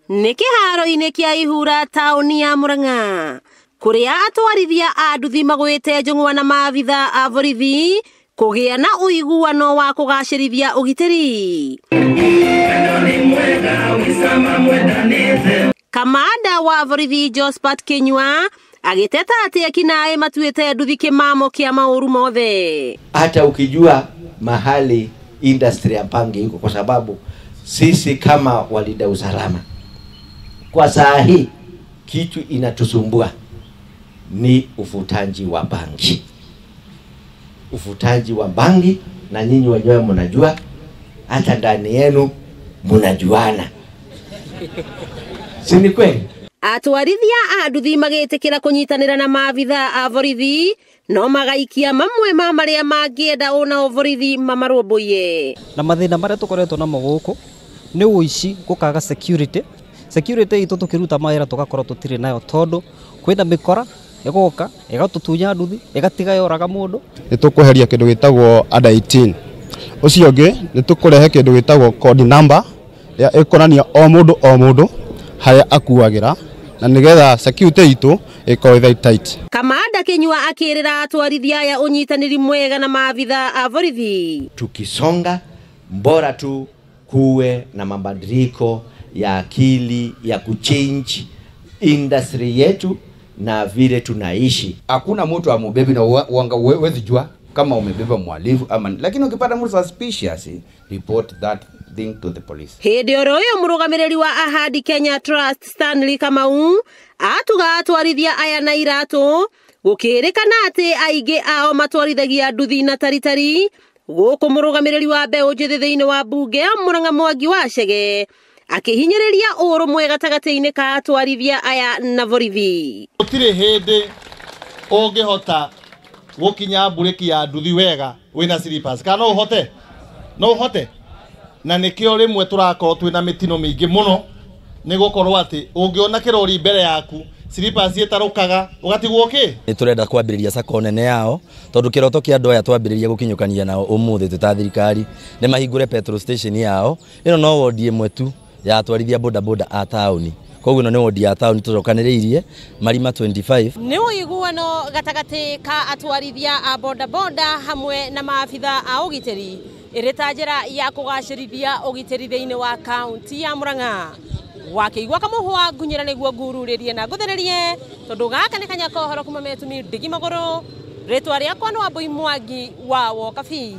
Nĩ kĩharo-inĩ kĩa Ihura taũni ya Murang'a kũrĩa atwarithia a nduthi magwĩte njũng'wa na maabitha a borithi kũgĩa na ũiguano wa kũgacĩrithia ũgitĩri. Kamanda wa borithi Josephat Kinyua agĩteta atĩ ekinaĩ matuĩte nduthi kĩmamo kĩa maũru mothe. Hata ukijua mahali industry ya bangi iko, kwa sababu sisi kama walinda usalama kwa saa hii kitu inatusumbua ni ufutaji wa bangi. Ufutaji wa bangi, na nyinyi wenyewe mnajua, hata ndani yenu mnajuana. Si ni kweli? Atwarithia a nduthi magĩtĩkĩra kũnyitanĩra na maabitha a borithi no magaikia mamwe ma marĩa mangĩenda ona borithi mamarũmbũiye. Na mathĩna marĩa tũkoretwo namo gũkũ nĩ ũici, gũkaga security itũ tũkĩruta mawĩra tũgakorwo tũtirĩ nayo, tondũ kwĩna mĩkora ĩgoka ĩgatũtunya nduthi ĩgatiga yoraga mũndũ. Nĩ tũkũheria kĩndũ gĩtagwo under 18. Ũcio ũngĩ nĩ tũkũrehe kĩndũ gĩtagwo code number ya ĩkonania o mũndũ harĩa akuagĩra, na nĩgetha security itũ ĩkorwo tight. Kamanda Kinyua akĩrĩra atwarithia aya ũnyitanĩri mwega na maabitha a borithi. Tukisonga bora tu kuwe na mabadiliko ya akili ya kuchange industry yetu na vile tunaishi. Hakuna mtu amubebi na uanga uwezi jua kama umebeba mwalifu ama, lakini ukipata mtu suspicious, report that thing to the police. Hĩndĩ oro ũyũ mũrũgamĩrĩri wa Ahadi Kenya Trust Stanley Kamau atuga atwarithia aya na iratũ gũkĩrĩkana atĩ aingĩ ao matwarithagia nduthi na taritari. Gũkũ mũrũgamĩrĩri wa mbeũ njĩthĩ thĩinĩ wa mbunge ya Murang'a Mwangi wa Chege akĩhinyĩrĩria ũrũmwe gatagatĩ-inĩ ka atwarithia aya na borithi. Gũtirĩ hĩndĩ ũngĩhota gũkinya mburĩki ya nduthi wega wĩna slippers. Kana no ũhote na nĩkĩo rĩmwe tũrakorwo twĩna mĩtino mĩingĩ mũno, nĩ gũkorwo atĩ ũngĩona kĩrori mbere yaku slippers ĩtarũkaga ũgatigwo kĩ. Nĩ tũrenda kwambĩrĩria sako nene yao, tondũ kĩroto kĩa andũ aya twambĩrĩria gũkinyũkania nao ũmũthĩ tũta thirikari nĩ mahingũre petrol station yao. Ĩno no wodi ĩmwe tu ya atwarithia bodaboda a taũni. Koguo no wodi ya taũni tũcokanĩrĩirie marima 25. Nĩ ũiguano gatagatĩ ka atwarithia a bodaboda hamwe na maabitha a ũgitĩri ĩrĩ ta njĩra ya kũgacĩrithia ũgitĩri thĩinĩ wa kaunti ya Murang'a. Wakĩigua kamũhwa ngunyĩra nĩguo ngururĩrie na ngũthererie, tondũ gaka nĩ kanya kohoro kuma Metumi Ndigi Magũrũ. Rĩtwa rĩakwa nĩ Wambui Mwangi wa Wokabi.